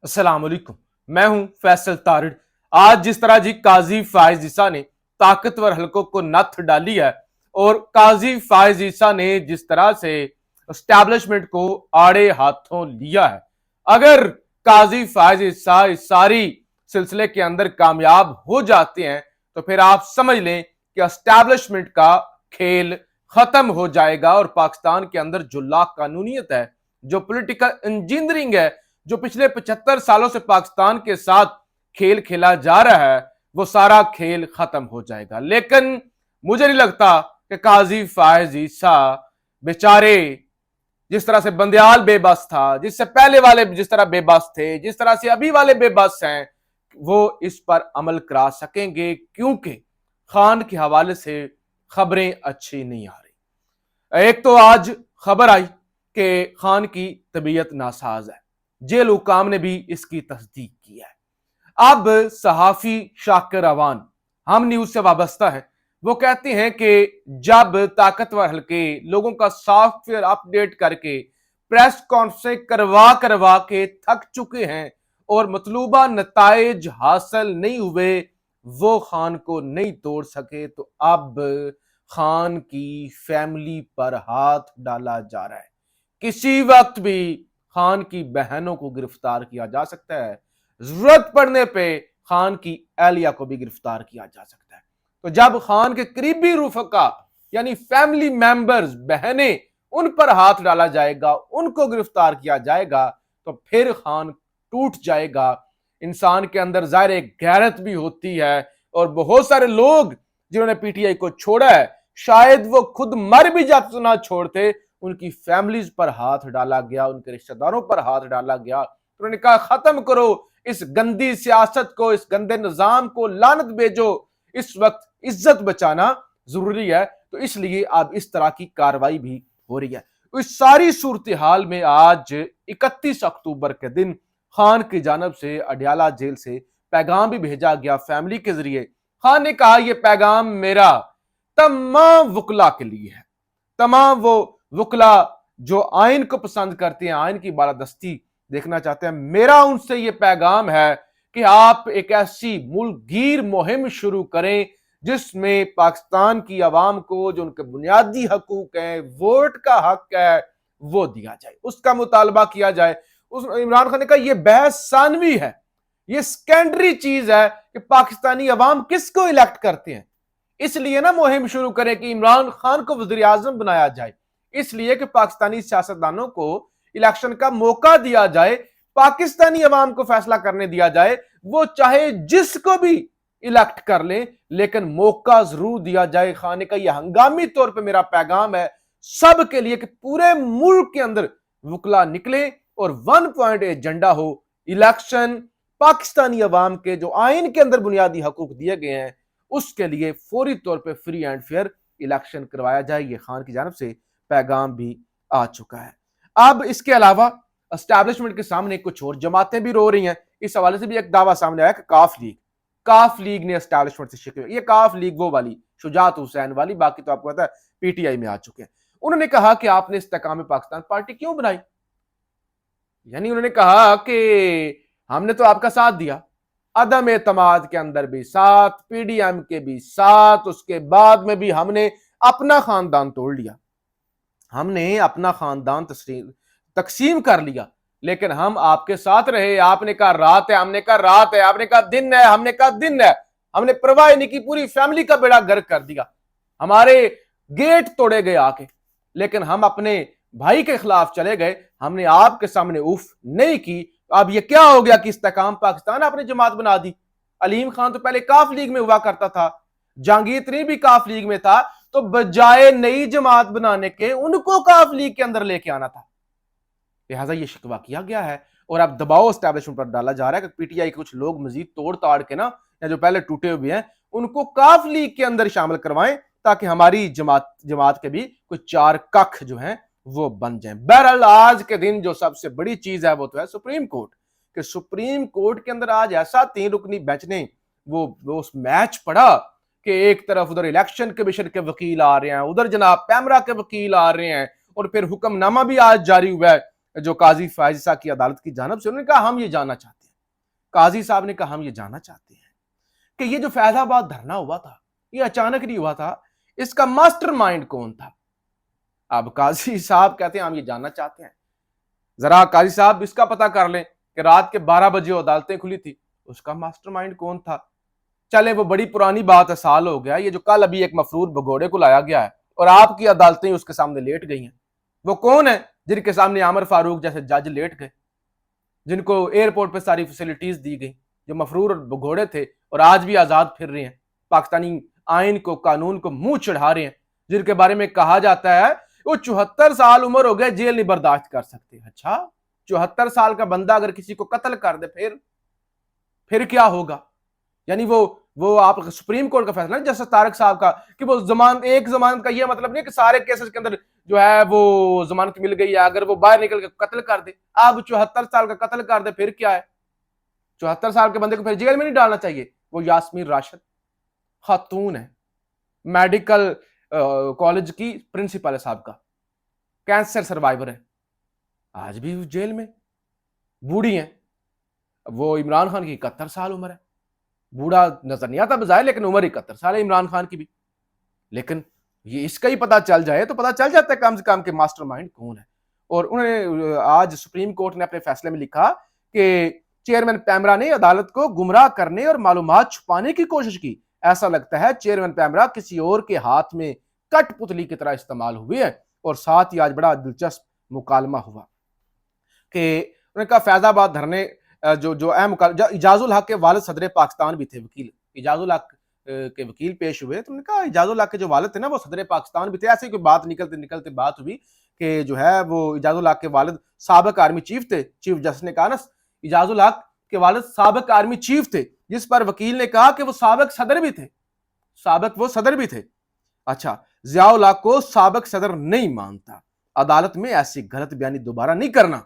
अस्सलाम वालेकुम। मैं हूं फैसल तारिड़। आज जिस तरह जी काजी फायज ईसा ने ताकतवर हलकों को नथ डाली है और काजी फायज ईसा ने जिस तरह से एस्टैब्लिशमेंट को आड़े हाथों लिया है, अगर काजी फायज ईसा इस सारी सिलसिले के अंदर कामयाब हो जाते हैं तो फिर आप समझ लें कि एस्टैब्लिशमेंट का खेल खत्म हो जाएगा और पाकिस्तान के अंदर जो ला कानूनियत है, जो पॉलिटिकल इंजीनियरिंग है, जो पिछले 75 सालों से पाकिस्तान के साथ खेल खेला जा रहा है, वो सारा खेल खत्म हो जाएगा। लेकिन मुझे नहीं लगता कि काजी फायज ईसा बेचारे जिस तरह से बंदयाल बेबस था, जिससे पहले वाले जिस तरह बेबस थे, जिस तरह से अभी वाले बेबस हैं, वो इस पर अमल करा सकेंगे, क्योंकि खान के हवाले से खबरें अच्छी नहीं आ रही। एक तो आज खबर आई कि खान की तबीयत नासाज है, जेल हुकाम ने भी इसकी तस्दीक की है। अब सहाफी शाकिर अवान हम न्यूज से वाबस्ता है, वो कहते हैं कि जब ताकतवर हल्के लोगों का सॉफ्टवेयर अपडेट करके प्रेस कॉन्फ्रेंस करवा करवा के थक चुके हैं और मतलूबा नताइज हासिल नहीं हुए, वो खान को नहीं तोड़ सके, तो अब खान की फैमिली पर हाथ डाला जा रहा है। किसी वक्त भी खान की बहनों को गिरफ्तार किया जा सकता है, जरूरत पड़ने पे खान की एहलिया को भी गिरफ्तार किया जा सकता है। तो जब खान के करीबी रुफका यानी फैमिली मेंबर्स, बहनें, उन पर हाथ डाला जाएगा, उनको गिरफ्तार किया जाएगा, तो फिर खान टूट जाएगा। इंसान के अंदर जाहिर एक गैरत भी होती है और बहुत सारे लोग जिन्होंने पीटीआई को छोड़ा है, शायद वो खुद मर भी जाते ना छोड़ते, उनकी फैमिलीज पर हाथ डाला गया, उनके रिश्तेदारों पर हाथ डाला गया, तो उन्होंने कहा खत्म करो इस गंदी सियासत को, इस गंदे निजाम को, लानत भेजो। इस वक्त इज्जत बचाना जरूरी है, तो इसलिए अब इस तरह की कार्रवाई भी हो रही है। तो इस सारी सूरत हाल में आज 31 अक्टूबर के दिन खान की जानब से अडयाला जेल से पैगाम भी भेजा गया फैमिली के जरिए। खान ने कहा यह पैगाम मेरा तमाम वकला के लिए है, तमाम वो वकला जो आइन को पसंद करते हैं, आइन की बालादस्ती देखना चाहते हैं। मेरा उनसे यह पैगाम है कि आप एक ऐसी मुल्कगीर मुहिम शुरू करें जिसमें पाकिस्तान की आवाम को जो उनके बुनियादी हकूक हैं, वोट का हक है, वो दिया जाए, उसका मुतालबा किया जाए। उस इमरान खान ने कहा यह बहस सानवी है, यह सेकेंडरी चीज है कि पाकिस्तानी अवाम किसको इलेक्ट करते हैं। इसलिए ना मुहिम शुरू करें कि इमरान खान को वजीर आजम बनाया जाए, इसलिए कि पाकिस्तानी सियासतदानों को इलेक्शन का मौका दिया जाए, पाकिस्तानी अवाम को फैसला करने दिया जाए, वो चाहे जिसको भी इलेक्ट कर ले, लेकिन मौका जरूर दिया जाए। खान का यह हंगामी तौर पर मेरा पैगाम है सब के लिए कि पूरे मुल्क के अंदर वकला निकले और 1 पॉइंट एजेंडा हो, इलेक्शन पाकिस्तानी अवाम के जो आइन के अंदर बुनियादी हकूक दिए गए हैं उसके लिए फौरी तौर पर फ्री एंड फेयर इलेक्शन करवाया जाए। यह खान की जानब से पैगाम भी आ चुका है। अब इसके अलावा एस्टैब्लिशमेंट के सामने कुछ और जमातें भी रो रही हैं। इस हवाले से भी एक दावा सामने आया कि काफ लीग ने एस्टैब्लिशमेंट से शिकवे, ये काफ लीग वो वाली शुजात हुसैन वाली, बाकी तो आपको पता है पीटीआई में आ चुके हैं। उन्होंने कहा कि आपने इस्तेकाम पाकिस्तान पार्टी क्यों बनाई, यानी उन्होंने कहा कि हमने तो आपका साथ दिया, अदम एतमाद के अंदर भी साथ, पीडीएम के भी साथ, उसके बाद में भी हमने अपना खानदान तोड़ लिया, हमने अपना खानदान तकसीम कर लिया, लेकिन हम आपके साथ रहे। आपने कहा रात है, हमने कहा रात है, आपने कहा दिन है, हमने कहा दिन है, हमने परवाह नहीं की, पूरी फैमिली का बेड़ा गर्क कर दिया, हमारे गेट तोड़े गए आके, लेकिन हम अपने भाई के खिलाफ चले गए, हमने आपके सामने उफ नहीं की। अब ये क्या हो गया कि इस्तेकाम पाकिस्तान आपने जमात बना दी। अलीम खान तो पहले काफ लीग में हुआ करता था, जहांगीर तरीन भी काफ लीग में था, तो बजाय नई जमात बनाने के उनको काफ लीग के अंदर लेके आना था। लिहाजा ये शिकवा किया गया है और अब दबाव एस्टैब्लिशमेंट पर डाला जा रहा है कि पीटीआई के कुछ लोग मजीद तोड़ ताड़ के ना, या जो पहले टूटे हुए हैं उनको काफ लीग के अंदर शामिल करवाएं, ताकि हमारी जमात के भी कुछ 4 कख जो हैं वो बन जाएं। बहरहाल आज के दिन जो सबसे बड़ी चीज है वो तो है सुप्रीम कोर्ट, कि सुप्रीम कोर्ट के अंदर आज ऐसा 3 रुकनी बेंच ने वो उस मैच पड़ा कि एक तरफ उधर इलेक्शन कमीशन के वकील आ रहे हैं, उधर जनाब पैमरा के वकील आ रहे हैं, और फिर हुक्मनामा भी आज जारी हुआ है जो काजी फायज ईसा की अदालत की जानिब से, उन्होंने कहा हम ये जानना चाहते हैं, काजी साहब ने कहा हम ये जानना चाहते हैं कि ये जो फैजाबाद धरना हुआ था ये अचानक नहीं हुआ था, इसका मास्टरमाइंड कौन था। अब काजी साहब कहते हैं हम ये जानना चाहते हैं, जरा काजी साहब इसका पता कर लें कि रात के 12 बजे अदालतें खुली थी, उसका मास्टरमाइंड कौन था। चले वो बड़ी पुरानी बात है, साल हो गया, ये जो कल अभी एक मफरूर भगोड़े को लाया गया है और आपकी अदालतें उसके सामने लेट गई हैं, वो कौन है जिनके सामने आमर फारूक जैसे जज लेट गए, जिनको एयरपोर्ट पे सारी फैसिलिटीज दी गई, जो मफरूर और भगोड़े थे और आज भी आजाद फिर रहे हैं, पाकिस्तानी आइन को कानून को मुंह चढ़ा रहे हैं, जिनके बारे में कहा जाता है वो 74 साल उम्र हो गए, जेल नहीं बर्दाश्त कर सकते। अच्छा, 74 साल का बंदा अगर किसी को कत्ल कर दे फिर क्या होगा। यानी वो आप सुप्रीम कोर्ट का फैसला नहीं जस्टिस तारक साहब का कि वो एक जमानत का ये मतलब नहीं कि सारे केसेस के अंदर जो है वो जमानत मिल गई है, अगर वो बाहर निकल के कत्ल कर दे, अब 74 साल का कत्ल कर दे फिर क्या है। 74 साल के बंदे को फिर जेल में नहीं डालना चाहिए। वो यास्मीन राशिद खातून है, मेडिकल कॉलेज की प्रिंसिपल है साहब का, कैंसर सर्वाइवर है, आज भी जेल में, बूढ़ी है। वो इमरान खान की 71 साल उम्र है, बूढ़ा नजर नहीं आता बजाय, लेकिन उम्र 71 साल है इमरान खान की भी। लेकिन ये इसका ही पता चल जाए तो पता चल जाता है कम से कम के मास्टरमाइंड कौन है। और उन्होंने आज सुप्रीम कोर्ट ने अपने फैसले में लिखा कि चेयरमैन पैमरा ने अदालत को गुमराह करने और मालूमात छुपाने की कोशिश की। ऐसा लगता है चेयरमैन पैमरा किसी और के हाथ में कठपुतली की तरह इस्तेमाल हुए हैं। और साथ ही आज बड़ा दिलचस्प मुकालमा हुआ कि उन्होंने कहा फैजाबाद धरने जो अहम इजाजुल हक के वालिद सदर पाकिस्तान भी थे, वकील इजाजुल हक के वकील पेश हुए, तो उन्होंने कहा इजाजुल हक के जो वालिद थे ना वो सदर पाकिस्तान भी थे। ऐसी कोई बात निकलते निकलते बात हुई कि जो है वो इजाजुल हक के वालिद साबिक आर्मी चीफ थे। चीफ जस्टिस ने कहा ना इजाजुल हक के वालिद साबिक आर्मी चीफ थे, जिस पर वकील ने कहा कि वो साबिक सदर भी थे, साबिक वो सदर भी थे। अच्छा, जियाउल हक को साबिक सदर नहीं मानता, अदालत में ऐसी गलत बयानी दोबारा नहीं करना।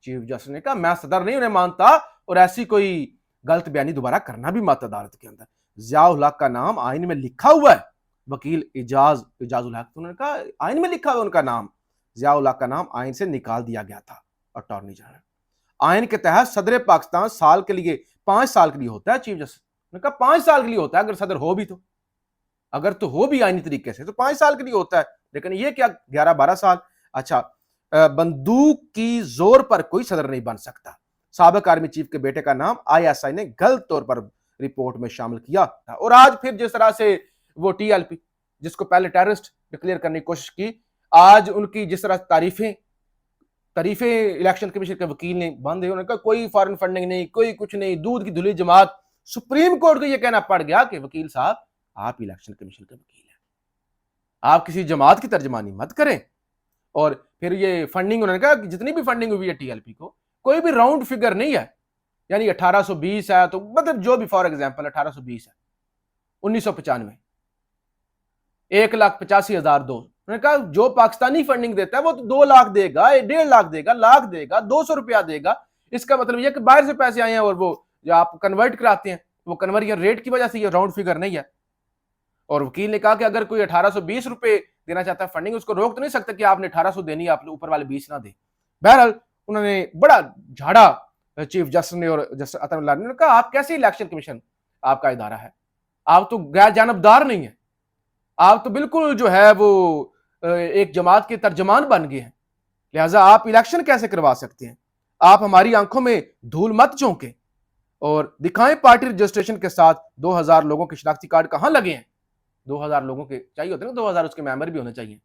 चीफ जस्टिस ने कहा मैं सदर नहीं उन्हें मानता और ऐसी कोई गलत बयानी दोबारा करना भी मत अदालत के अंदर। जियाउल हक का नाम आइन में लिखा हुआ है, वकील इजाजुल हक, तो उन्होंने कहा आइन में लिखा हुआ उनका नाम, जियाउल हक का नाम आइन से निकाल दिया गया था अटॉर्नी जनरल। आइन के तहत सदर पाकिस्तान साल के लिए 5 साल के लिए होता है। चीफ जस्टिस ने कहा 5 साल के लिए होता है, अगर सदर हो भी तो, अगर तो हो भी आईनी तरीके से तो 5 साल के लिए होता है, लेकिन ये क्या 11-12 साल। अच्छा, बंदूक की जोर पर कोई सदर नहीं बन सकता। साबिक आर्मी चीफ के बेटे का नाम ISI ने गलत तौर पर रिपोर्ट में शामिल किया था। और आज फिर जिस तरह से वो TLP जिसको पहले टेररिस्ट डिक्लेयर करने की कोशिश की, आज उनकी जिस तरह तारीफें इलेक्शन कमीशन के वकील ने बंद है, उन्होंने कहा कोई फॉरेन फंडिंग नहीं, कोई कुछ नहीं, दूध की धुली जमात। सुप्रीम कोर्ट को यह कहना पड़ गया कि वकील साहब आप इलेक्शन कमीशन के वकील हैं, आप किसी जमात की तर्जमानी मत करें। और फिर ये फंडिंग, उन्होंने कहा कि जितनी भी फंडिंग हुई है TLP को कोई भी राउंड फिगर नहीं है, यानी 1820 है तो मतलब जो भी फॉर एग्जांपल 1820 है, 1995 1,85,002, उन्होंने कहा जो पाकिस्तानी फंडिंग देता है वो तो 2 लाख देगा, 1.5 लाख देगा, लाख देगा, 200 रुपया देगा। इसका मतलब यह कि बाहर से पैसे आए हैं और वो जो आप कन्वर्ट कराते हैं वो कन्वर्जन रेट की वजह से ये राउंड फिगर नहीं है। और वकील ने कहा कि अगर कोई 1820 रुपए देना चाहता है फंडिंग, उसको रोक तो नहीं सकता कि आपने 1800 देनी है, आप ऊपर वाले 20 ना दे। बहरहाल उन्होंने बड़ा झाड़ा चीफ जस्टिस ने और जस्टिस अताउल्लाह ने कहा आप कैसे इलेक्शन कमीशन आपका इदारा है, आप तो गैर जानबदार नहीं है, आप तो बिल्कुल जो है वो एक जमात के तर्जमान बन गए हैं, लिहाजा आप इलेक्शन कैसे करवा सकते हैं। आप हमारी आंखों में धूल मत झोंके और दिखाएं पार्टी रजिस्ट्रेशन के साथ 2000 लोगों के शनाख्ती कार्ड कहां लगे हैं। 2000 लोगों के चाहिए होते ना, 2000 उसके मेंबर भी होने चाहिए।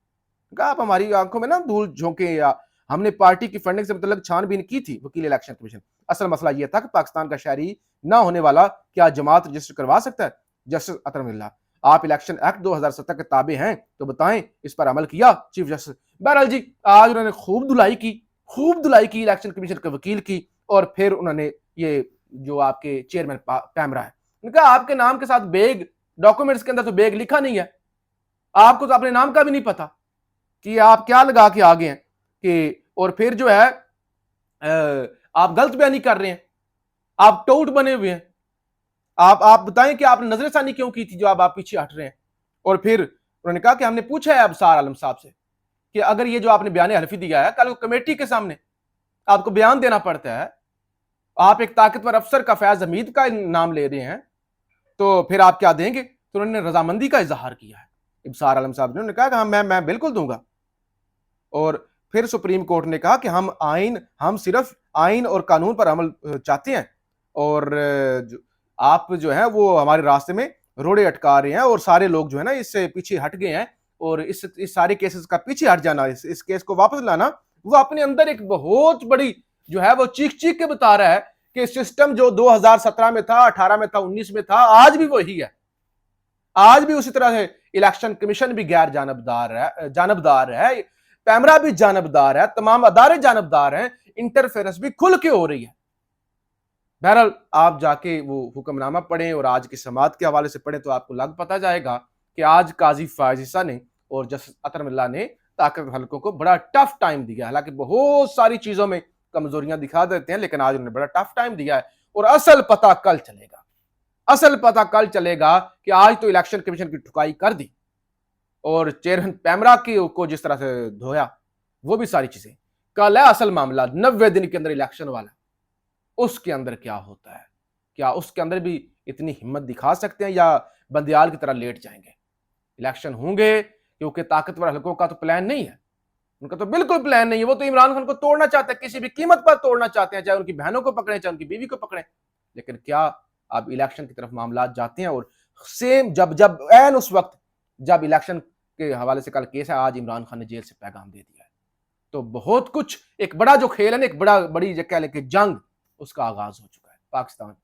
आप हमारी आंखों में ना धूल झोंके, या हमने पार्टी की फंडिंग से मतलब छानबीन की थी वकील इलेक्शन कमीशन। असल मसला यह था कि पाकिस्तान का शहरी ना होने वाला क्या जमात रजिस्टर करवा सकता है। जस्टिस अतरमिल्ला, आप इलेक्शन एक्ट 2017 के ताबे हैं तो बताएं इस पर अमल किया चीफ जस्टिस। बहरहाल जी आज उन्होंने खूब धुलाई की इलेक्शन कमीशन के वकील की। और फिर उन्होंने ये जो आपके चेयरमैन पैमरा है, उनका आपके नाम के साथ बैग, डॉक्यूमेंट्स के अंदर तो बैग लिखा नहीं है, आपको तो अपने नाम का भी नहीं पता कि आप क्या लगा के आ गए हैं कि। और फिर जो है आप गलत बयानी कर रहे हैं, आप टोट बने हुए हैं, आप बताएं कि आपने नजरसानी क्यों की थी जो आप पीछे हट रहे हैं। और फिर उन्होंने कहा कि हमने पूछा है अबसार आलम साहब से कि अगर ये जो आपने बयान हल्फी दिया है कल कमेटी के सामने आपको बयान देना पड़ता है। आप एक ताकतवर अफसर का, फैज हमीद का नाम ले रहे हैं, तो फिर आप क्या देंगे? तो उन्होंने रजामंदी का इजहार किया है। इब्सार आलम साहब ने कहा कि हाँ, मैं बिल्कुल दूंगा। और फिर सुप्रीम कोर्ट ने कहा कि हम सिर्फ आइन और कानून पर अमल चाहते हैं, और आप जो है वो हमारे रास्ते में रोड़े अटका रहे हैं, और सारे लोग जो है ना इससे पीछे हट गए हैं, और इस सारे केसेस का पीछे हट जाना, इस केस को वापस लाना, वो अपने अंदर एक बहुत बड़ी जो है वो चीख चीख के बता रहा है कि सिस्टम जो 2017 में था, 18 में था, 19 में था, आज भी वही है। आज भी उसी तरह से इलेक्शन कमीशन भी गैर जानबदार है, पैमरा भी जानबदार है, तमाम अदारे जानबदार हैं, इंटरफेरेंस भी खुल के हो रही है। बहरहाल आप जाके वो हुक्मनामा पढ़ें और आज की समात के हवाले से पढ़ें तो आपको लग पता जाएगा कि आज काजी फायज ईसा ने और जस्टिस अतर मिल्ला ने ताकत हलकों को बड़ा टफ टाइम दिया। हालांकि बहुत सारी चीजों में कमजोरियां दिखा देते हैं, लेकिन आज उन्होंने बड़ा टफ टाइम दिया है, और असल पता कल चलेगा। असल पता कल चलेगा कि आज तो इलेक्शन कमीशन की ठुकाई कर दी, और चेयरमैन पैमरा की को जिस तरह से धोया, वो भी सारी चीजें। कल है असल मामला, 90 दिन के अंदर इलेक्शन वाला, उसके अंदर क्या होता है? क्या उसके अंदर भी इतनी हिम्मत दिखा सकते हैं, या बंदियाल की तरह लेट जाएंगे? इलेक्शन होंगे, क्योंकि ताकतवर हलकों का तो प्लान नहीं है, उनका तो बिल्कुल प्लान नहीं है। वो तो इमरान खान को तोड़ना चाहते हैं, किसी भी कीमत पर तोड़ना चाहते हैं, चाहे उनकी बहनों को पकड़े, चाहे उनकी बीवी को पकड़े। लेकिन क्या अब इलेक्शन की तरफ मामला जाते हैं, और सेम जब जब एन उस वक्त जब इलेक्शन के हवाले से कल केस है, आज इमरान खान ने जेल से पैगाम दे दिया है। तो बहुत कुछ, एक बड़ा जो खेल है ना, एक बड़ी कह लें कि जंग, उसका आगाज हो चुका है पाकिस्तान